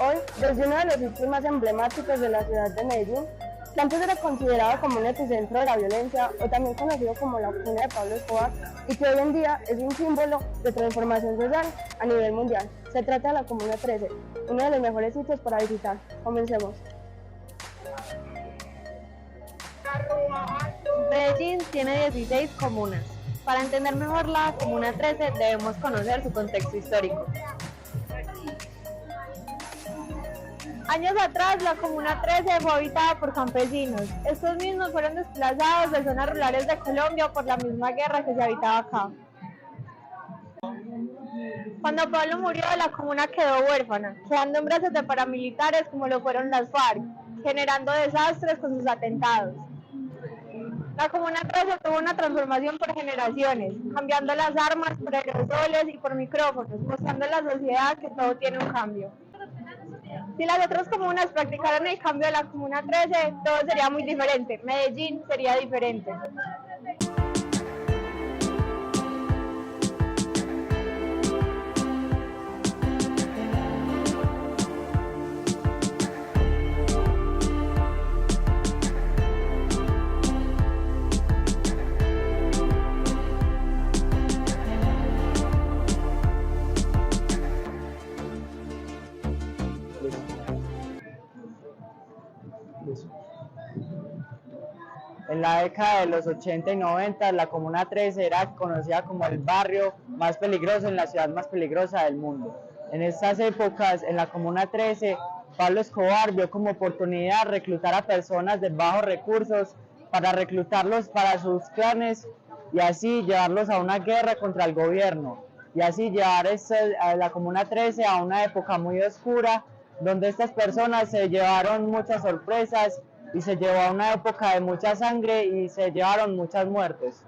Hoy, desde uno de los sitios más emblemáticos de la ciudad de Medellín, que antes era considerado como un epicentro de la violencia o también conocido como la cuna de Pablo Escobar, y que hoy en día es un símbolo de transformación social a nivel mundial. Se trata de la Comuna 13, uno de los mejores sitios para visitar. Comencemos. Medellín tiene 16 comunas. Para entender mejor la Comuna 13 debemos conocer su contexto histórico. Años atrás, la Comuna 13 fue habitada por campesinos. Estos mismos fueron desplazados de zonas rurales de Colombia por la misma guerra que se habitaba acá. Cuando Pablo murió, la comuna quedó huérfana, quedando en brazos de paramilitares como lo fueron las FARC, generando desastres con sus atentados. La Comuna 13 tuvo una transformación por generaciones, cambiando las armas por aerosoles y por micrófonos, mostrando a la sociedad que todo tiene un cambio. Si las otras comunas practicaran el cambio de la Comuna 13, todo sería muy diferente. Medellín sería diferente. En la década de los 80 y 90, la Comuna 13 era conocida como el barrio más peligroso en la ciudad más peligrosa del mundo. En estas épocas, en la Comuna 13, Pablo Escobar vio como oportunidad reclutar a personas de bajos recursos para reclutarlos para sus clanes y así llevarlos a una guerra contra el gobierno. Y así llevar a la Comuna 13 a una época muy oscura, donde estas personas se llevaron muchas sorpresas y se llevó a una época de mucha sangre y se llevaron muchas muertes.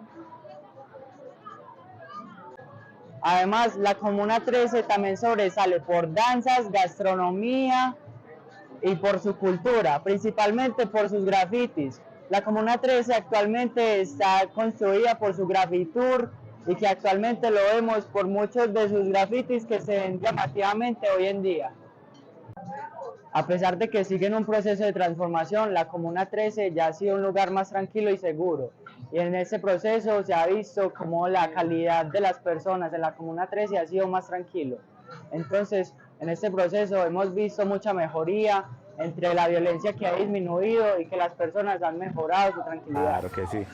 Además, la Comuna 13 también sobresale por danzas, gastronomía y por su cultura, principalmente por sus grafitis. La Comuna 13 actualmente está construida por su grafitur y que actualmente lo vemos por muchos de sus grafitis que se ven llamativamente hoy en día. A pesar de que sigue en un proceso de transformación, la Comuna 13 ya ha sido un lugar más tranquilo y seguro. Y en ese proceso se ha visto como la calidad de las personas en la Comuna 13 ha sido más tranquilo. Entonces, en este proceso hemos visto mucha mejoría entre la violencia que ha disminuido y que las personas han mejorado su tranquilidad. Claro que sí.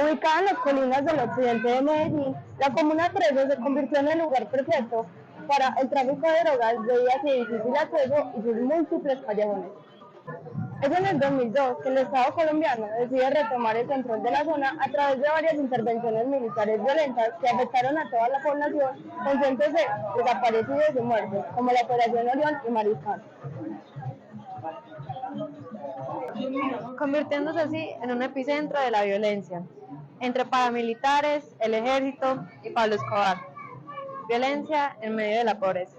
Ubicada en las colinas del occidente de Medellín, la Comuna 13 se convirtió en el lugar perfecto para el tráfico de drogas debido a su difícil acceso y sus múltiples callejones. Es en el 2002 que el Estado colombiano decide retomar el control de la zona a través de varias intervenciones militares violentas que afectaron a toda la población con cientos de desaparecidos y muertos, como la Operación Orión y Mariscal, convirtiéndose así en un epicentro de la violencia entre paramilitares, el ejército y Pablo Escobar. Violencia en medio de la pobreza.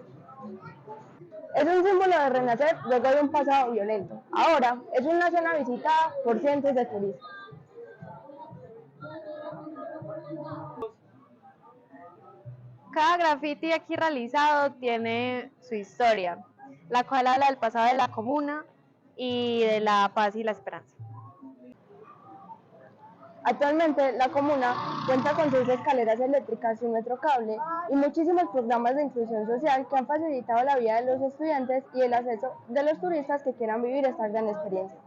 Es un símbolo de renacer luego de un pasado violento. Ahora es una zona visitada por cientos de turistas. Cada graffiti aquí realizado tiene su historia, la cual habla del pasado de la comuna y de la paz y la esperanza. Actualmente, la comuna cuenta con 6 escaleras eléctricas y un metro cable y muchísimos programas de inclusión social que han facilitado la vida de los estudiantes y el acceso de los turistas que quieran vivir esta gran experiencia.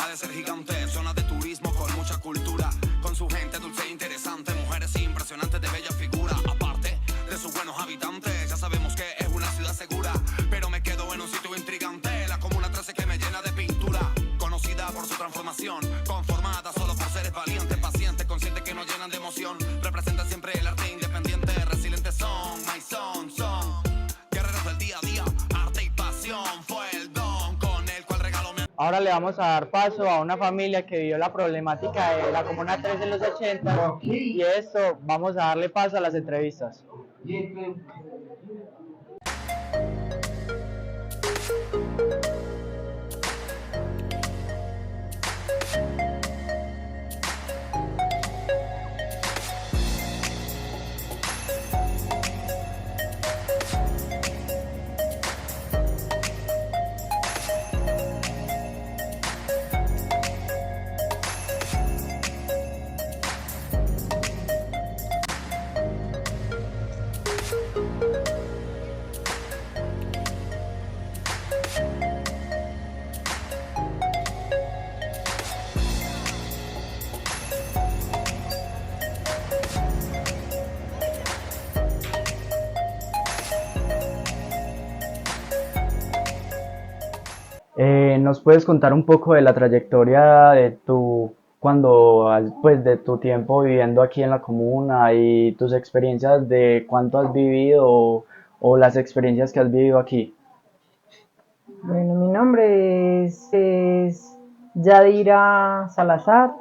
Ha de ser gigante, zona de turismo con mucha cultura, con su gente dulce e interesante, mujeres impresionantes de bella figura, aparte de su Ahora le vamos a dar paso a una familia que vivió la problemática de la Comuna 3 en los 80 y esto vamos a darle paso a las entrevistas. ¿Nos puedes contar un poco de la trayectoria de pues de tu tiempo viviendo aquí en la comuna y tus experiencias de cuánto has vivido o las experiencias que has vivido aquí? Bueno, mi nombre es Yadira Salazar,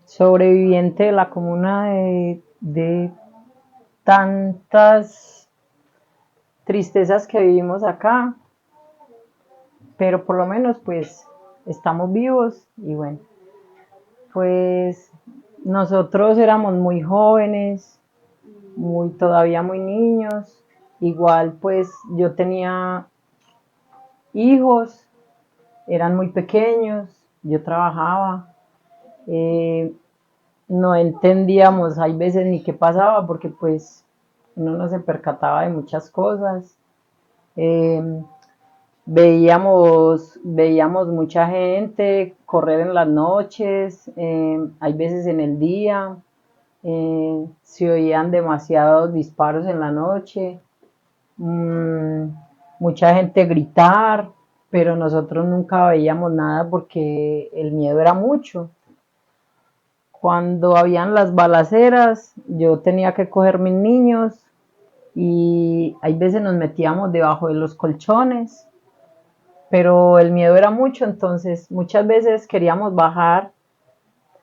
sobreviviente de la comuna de tantas tristezas que vivimos acá, pero por lo menos pues estamos vivos y bueno, pues nosotros éramos muy jóvenes, todavía muy niños, igual pues yo tenía hijos, eran muy pequeños, yo trabajaba, no entendíamos hay veces ni qué pasaba porque pues uno no se percataba de muchas cosas. Veíamos mucha gente correr en las noches, hay veces en el día, se oían demasiados disparos en la noche, mucha gente gritar, pero nosotros nunca veíamos nada porque el miedo era mucho. Cuando habían las balaceras, yo tenía que coger mis niños y hay veces nos metíamos debajo de los colchones, pero el miedo era mucho, entonces muchas veces queríamos bajar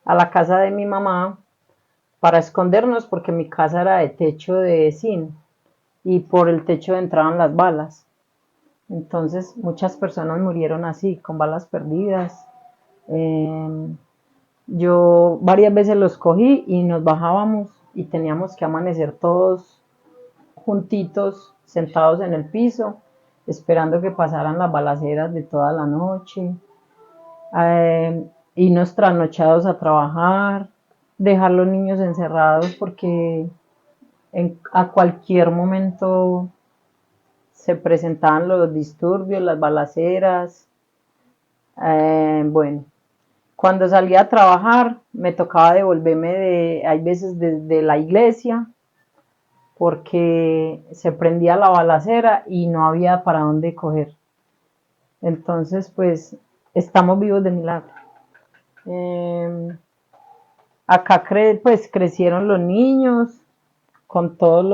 a la casa de mi mamá para escondernos porque mi casa era de techo de zinc y por el techo entraban las balas. Entonces muchas personas murieron así, con balas perdidas. Yo varias veces los cogí y nos bajábamos y teníamos que amanecer todos juntitos, sentados en el piso, esperando que pasaran las balaceras de toda la noche, irnos trasnochados a trabajar, dejar los niños encerrados porque a cualquier momento se presentaban los disturbios, las balaceras. Bueno, cuando salía a trabajar me tocaba devolverme hay veces de la iglesia porque se prendía la balacera y no había para dónde coger. Entonces, pues, estamos vivos de milagro. Acá pues crecieron los niños con todos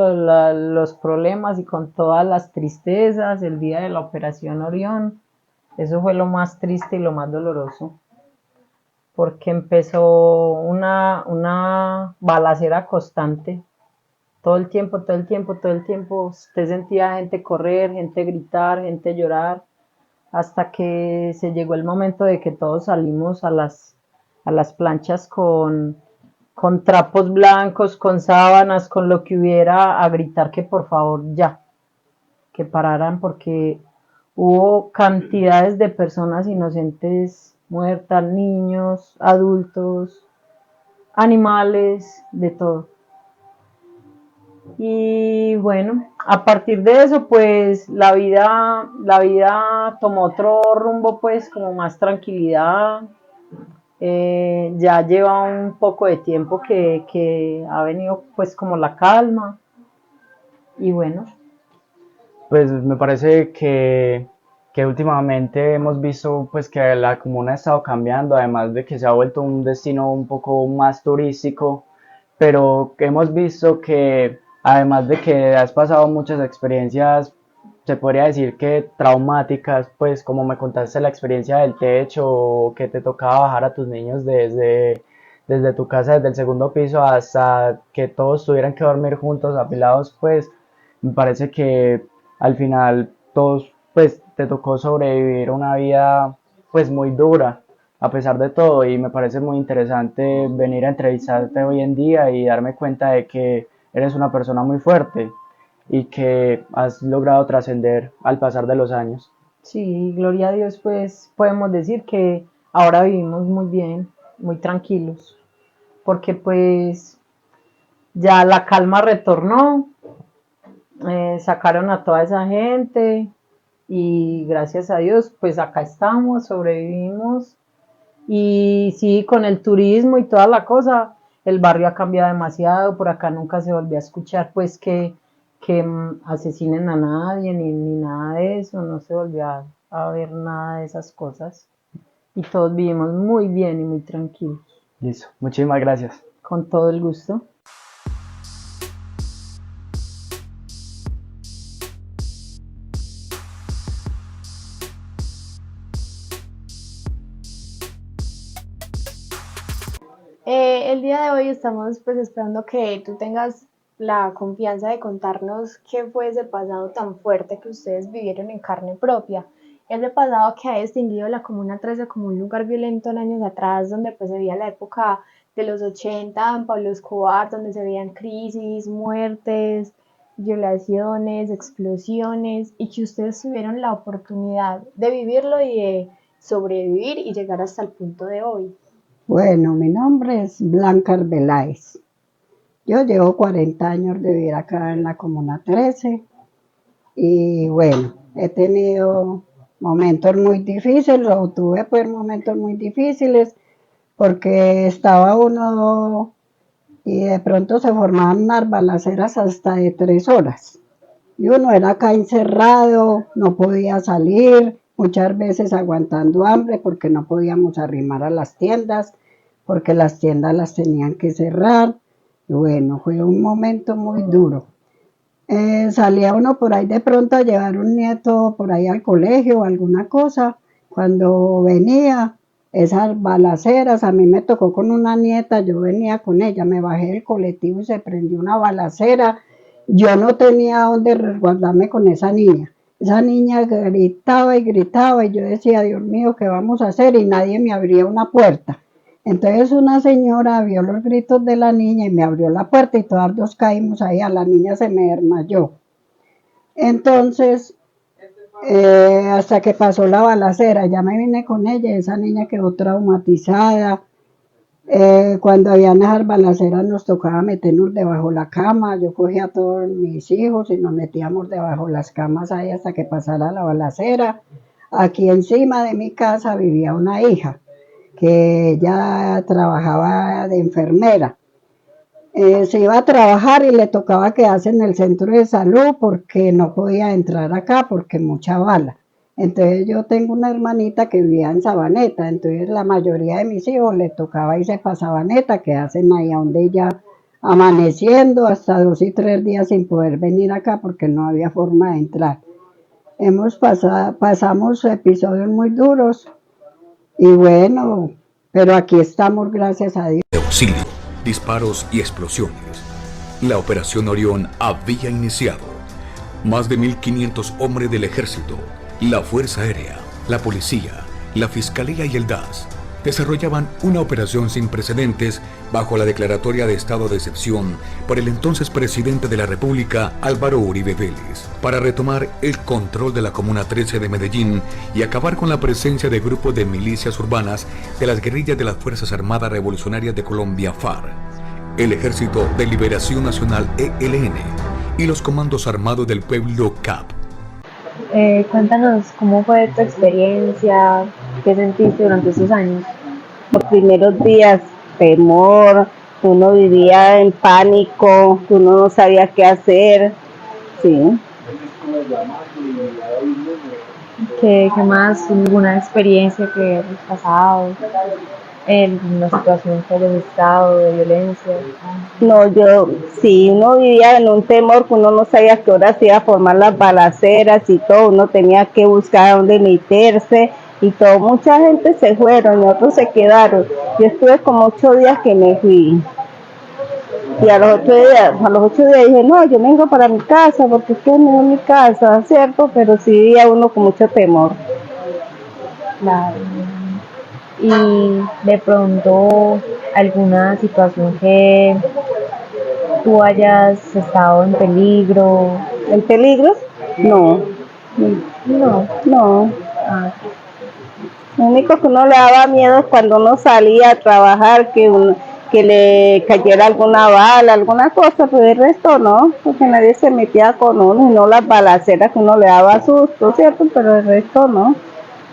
los problemas y con todas las tristezas. El día de la Operación Orión, eso fue lo más triste y lo más doloroso, porque empezó una balacera constante. Todo el tiempo, usted sentía gente correr, gente gritar, gente llorar, hasta que se llegó el momento de que todos salimos a las planchas con trapos blancos, con sábanas, con lo que hubiera, a gritar que por favor ya, que pararan, porque hubo cantidades de personas inocentes muertas, niños, adultos, animales, de todo. Y bueno, a partir de eso, pues la vida tomó otro rumbo, pues como más tranquilidad. Ya lleva un poco de tiempo que ha venido pues como la calma. Y bueno. Pues me parece que últimamente hemos visto pues que la comuna ha estado cambiando, además de que se ha vuelto un destino un poco más turístico, pero hemos visto que además de que has pasado muchas experiencias se podría decir que traumáticas, pues como me contaste la experiencia del techo, o que te tocaba bajar a tus niños desde tu casa, desde el segundo piso, hasta que todos tuvieran que dormir juntos, apilados, pues me parece que al final todos, pues te tocó sobrevivir una vida pues muy dura a pesar de todo, y me parece muy interesante venir a entrevistarte hoy en día y darme cuenta de que eres una persona muy fuerte y que has logrado trascender al pasar de los años. Sí, gloria a Dios, pues podemos decir que ahora vivimos muy bien, muy tranquilos, porque pues ya la calma retornó, sacaron a toda esa gente y gracias a Dios, pues acá estamos, sobrevivimos. Y sí, con el turismo y toda la cosa, el barrio ha cambiado demasiado, por acá nunca se volvió a escuchar pues que asesinen a nadie ni nada de eso, no se volvió a ver nada de esas cosas. Y todos vivimos muy bien y muy tranquilos. Listo, muchísimas gracias. Con todo el gusto. El día de hoy estamos pues esperando que tú tengas la confianza de contarnos qué fue ese pasado tan fuerte que ustedes vivieron en carne propia. Ese pasado que ha distinguido la Comuna 13 como un lugar violento en años atrás, donde pues se veía la época de los 80, en Pablo Escobar, donde se veían crisis, muertes, violaciones, explosiones, y que ustedes tuvieron la oportunidad de vivirlo y de sobrevivir y llegar hasta el punto de hoy. Bueno, mi nombre es Blanca Arbeláez. Yo llevo 40 años de vivir acá en la Comuna 13 y bueno, he tenido momentos muy difíciles, o tuve pues momentos muy difíciles porque estaba uno y de pronto se formaban unas balaceras hasta de 3 horas. Y uno era acá encerrado, no podía salir, muchas veces aguantando hambre porque no podíamos arrimar a las tiendas, porque las tiendas las tenían que cerrar. Y bueno, fue un momento muy duro. Salía uno por ahí de pronto a llevar un nieto por ahí al colegio o alguna cosa. Cuando venía, esas balaceras, a mí me tocó con una nieta, yo venía con ella, me bajé del colectivo y se prendió una balacera. Yo no tenía dónde resguardarme con esa niña. Esa niña gritaba y gritaba y yo decía, Dios mío, ¿qué vamos a hacer? Y nadie me abría una puerta. Entonces una señora vio los gritos de la niña y me abrió la puerta y todas dos caímos ahí, a la niña se me desmayó. Entonces, hasta que pasó la balacera, ya me vine con ella, esa niña quedó traumatizada. Cuando habían esas balaceras nos tocaba meternos debajo la cama, yo cogía a todos mis hijos y nos metíamos debajo las camas ahí hasta que pasara la balacera. Aquí encima de mi casa vivía una hija que ella trabajaba de enfermera. Se iba a trabajar y le tocaba quedarse en el centro de salud porque no podía entrar acá porque mucha bala. Entonces yo tengo una hermanita que vivía en Sabaneta, entonces la mayoría de mis hijos le tocaba irse para Sabaneta, quedarse ahí donde ella amaneciendo hasta 2 y 3 días sin poder venir acá porque no había forma de entrar. Pasamos episodios muy duros y bueno, pero aquí estamos, gracias a Dios. Auxilio, disparos y explosiones. La Operación Orión había iniciado. Más de 1.500 hombres del Ejército, la Fuerza Aérea, la Policía, la Fiscalía y el DAS desarrollaban una operación sin precedentes bajo la declaratoria de estado de excepción por el entonces presidente de la República, Álvaro Uribe Vélez, para retomar el control de la Comuna 13 de Medellín y acabar con la presencia de grupos de milicias urbanas de las guerrillas de las Fuerzas Armadas Revolucionarias de Colombia, FARC, el Ejército de Liberación Nacional, ELN, y los Comandos Armados del Pueblo, CAP. Cuéntanos cómo fue tu experiencia, qué sentiste durante esos años. Los primeros días, temor, uno vivía en pánico, uno no sabía qué hacer, sí. ¿Qué más? ¿Alguna experiencia que has pasado? en una situación que hayas estado de violencia? No, sí, uno vivía en un temor que uno no sabía a qué hora se iba a formar las balaceras y todo, uno tenía que buscar dónde meterse y todo, mucha gente se fueron y otros se quedaron. Yo estuve como 8 días que me fui. Y a los 8 días dije, no, yo vengo para mi casa, porque es que no es mi casa, ¿cierto? Pero sí vivía uno con mucho temor. Claro. Y de pronto alguna situación que tú hayas estado en peligro. ¿En peligro? No, No. no. Ah, Lo único que uno le daba miedo es cuando uno salía a trabajar, que le cayera alguna bala, alguna cosa, pero el resto no, porque nadie se metía con uno, y no las balaceras que uno le daba susto, ¿cierto? Pero el resto no.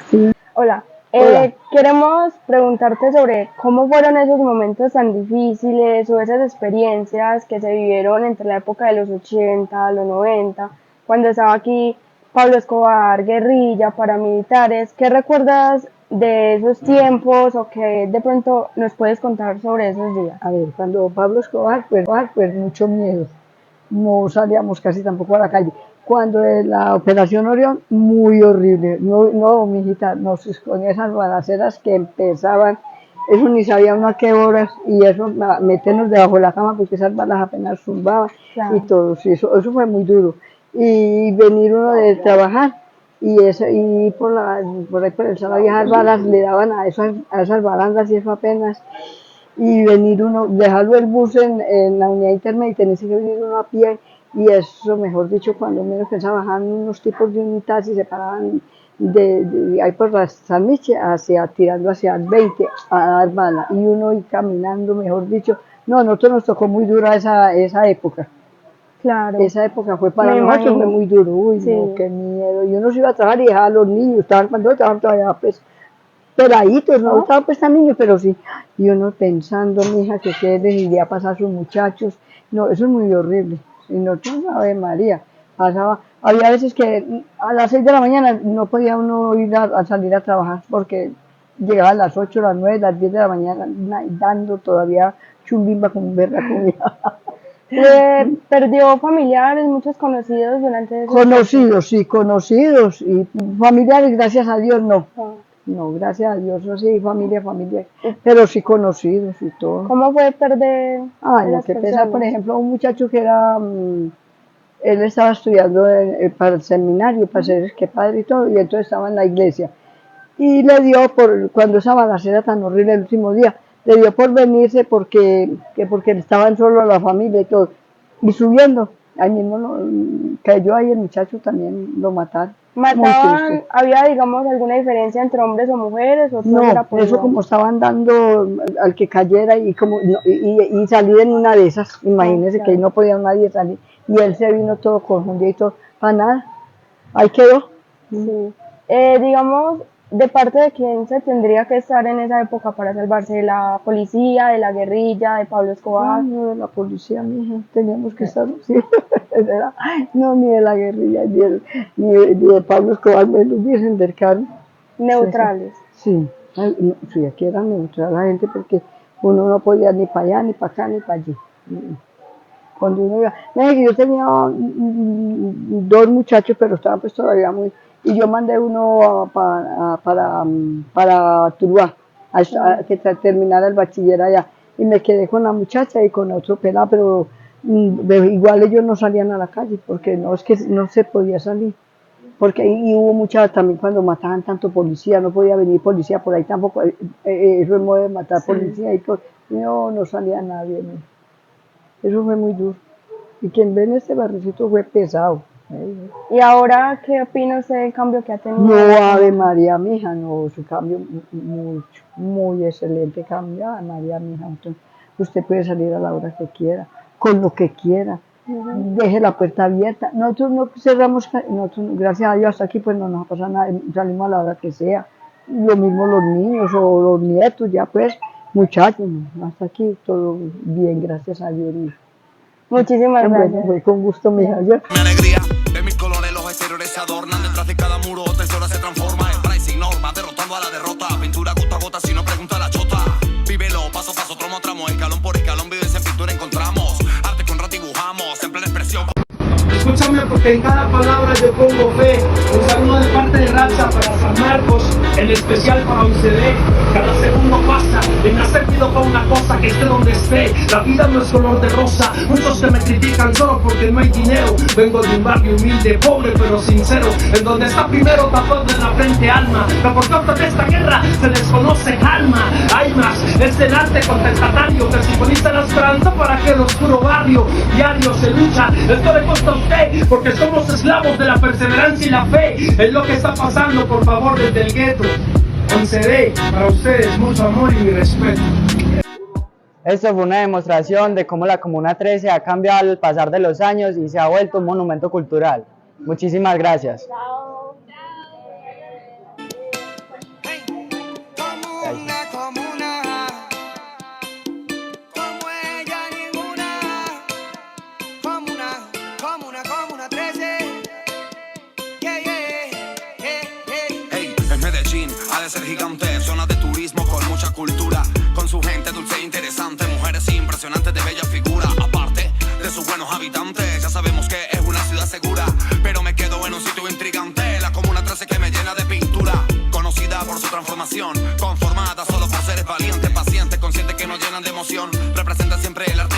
Sí. Hola. Hola. Queremos preguntarte sobre cómo fueron esos momentos tan difíciles o esas experiencias que se vivieron entre la época de los 80, los 90, cuando estaba aquí Pablo Escobar, guerrilla, paramilitares. ¿Qué recuerdas de esos tiempos o qué de pronto nos puedes contar sobre esos días? A ver, cuando Pablo Escobar, pues mucho miedo. No salíamos casi tampoco a la calle. Cuando la Operación Orión, muy horrible. No, mijita, con esas balaceras que empezaban, eso ni sabía uno a qué horas, y eso, meternos debajo de la cama, porque esas balas apenas zumbaban, Claro. y todo, sí, eso fue muy duro. Y venir uno de trabajar, y por ahí por el salón, esas balas le daban a esas barandas, y eso apenas. Y venir uno, dejarlo el bus en la unidad intermedia y tenerse que venir uno a pie, y eso, mejor dicho, cuando menos pensaba, bajaban unos tipos de unitas y se paraban de ahí por la San Miche tirando hacia el 20 a dar bala, y uno y caminando, mejor dicho. No, nosotros nos tocó muy dura esa época. Claro. Esa época fue para Me nosotros, fue imagino. muy duro. Uy, Sí. no, qué miedo. Y uno se iba a trabajar y dejaba a los niños, cuando estaban todavía pues peladitos, no estaban pues tan niños, pero sí. Y uno pensando, mija, que qué les iría a pasar a sus muchachos. No, eso es muy horrible. Y nosotros, Ave María, pasaba. Había veces que a las 6 de la mañana no podía uno ir a salir a trabajar, porque llegaba a las 8, las 9, las 10 de la mañana dando todavía chumbimba con verga comida. Perdió familiares, muchos conocidos durante esos Conocidos, sí, conocidos, y familiares, gracias a Dios, no. tiempos. No, gracias a Dios, no sí, familia, pero sí conocidos y todo. ¿Cómo fue perder Ay, a lo las que pesa, personas? por ejemplo, un muchacho que era, él estaba estudiando para el seminario, para ser que padre y todo, y entonces estaba en la iglesia. Y le dio cuando esa balacera tan horrible el último día, le dio por venirse porque estaban solo la familia y todo. Y subiendo, ahí mismo cayó ahí el muchacho, también lo mataron. Muy ¿Mataban, triste. había, digamos, alguna diferencia entre hombres o mujeres? ¿O todo era No, por eso igual? como estaban dando al que cayera y salir en una de esas, imagínense que ahí no podía nadie salir, y él se vino todo confundido y todo, para nada, ahí quedó. Sí. Digamos, ¿de parte de quién se tendría que estar en esa época para salvarse? ¿De la policía, de la guerrilla, de Pablo Escobar? No, de la policía, mija, teníamos que estar, sí, no, ni de la guerrilla, ni de Pablo Escobar, me lo hubiesen cercado. Neutrales. Sí, sí, aquí era neutral la gente, porque uno no podía ni para allá, ni para acá, ni para allí. Cuando uno iba, mira que yo tenía 2 muchachos, pero estaban pues todavía muy, y yo mandé uno para Tuluá, a que terminara el bachiller allá, y me quedé con la muchacha y con otro pelado, pero igual ellos no salían a la calle, porque no, es que no se podía salir. Porque ahí hubo mucha, también cuando mataban tanto policía, no podía venir policía por ahí tampoco, eso es modo de matar policía y todo, no salía nadie, no. Eso fue muy duro. Y quien ve en este barricito fue pesado. ¿Y ahora qué opina usted del cambio que ha tenido? No, Ave María, mija, no, su cambio mucho, muy excelente cambio, Ave María, mija. Entonces, usted puede salir a la hora que quiera, con lo que quiera. Deje la puerta abierta. Nosotros no cerramos, gracias a Dios, hasta aquí pues no nos ha pasado nada, salimos a la hora que sea. Lo mismo los niños o los nietos, ya pues, muchachos, hasta aquí todo bien, gracias a Dios. Muchísimas gracias. Bueno, fue con gusto, mija. Mi alegría, de mis colores los exteriores se adornan. Detrás de cada muro otra historia se transforma en pricing norma, derrotando a la derrota. Pintura gota a gota si no pregunta la chota. como tramo, escalón por escalón, vivencia en pintura encontramos. Arte con arte dibujamos, en plena expresión. Escúchame porque en cada palabra yo pongo fe. Un saludo de parte de Racha para San Marcos, en especial para UCD. Cada segundo pasa, me ha servido para una cosa, que esté donde esté. La vida no es color de rosa, muchos que me critican solo porque no hay dinero. Vengo de un barrio humilde, pobre pero sincero, en donde está primero tapando en la frente alma. La por causa de esta guerra se desconoce alma. Hay más, es el arte contestatario que simboliza la esperanza para que el oscuro barrio diario se lucha. Esto le cuesta a usted, porque somos esclavos de la perseverancia y la fe. Es lo que está pasando, por favor, desde el gueto. 11D, para ustedes, mucho amor y mi respeto. Esto fue una demostración de cómo la Comuna 13 ha cambiado al pasar de los años y se ha vuelto un monumento cultural. Muchísimas gracias. Ha de ser gigante, zona de turismo con mucha cultura, con su gente dulce e interesante, mujeres impresionantes de bella figura, aparte de sus buenos habitantes. Ya sabemos que es una ciudad segura, pero me quedo en un sitio intrigante, la Comuna 13 que me llena de pintura, conocida por su transformación, conformada solo por seres valientes, pacientes, conscientes que nos llenan de emoción, representa siempre el arte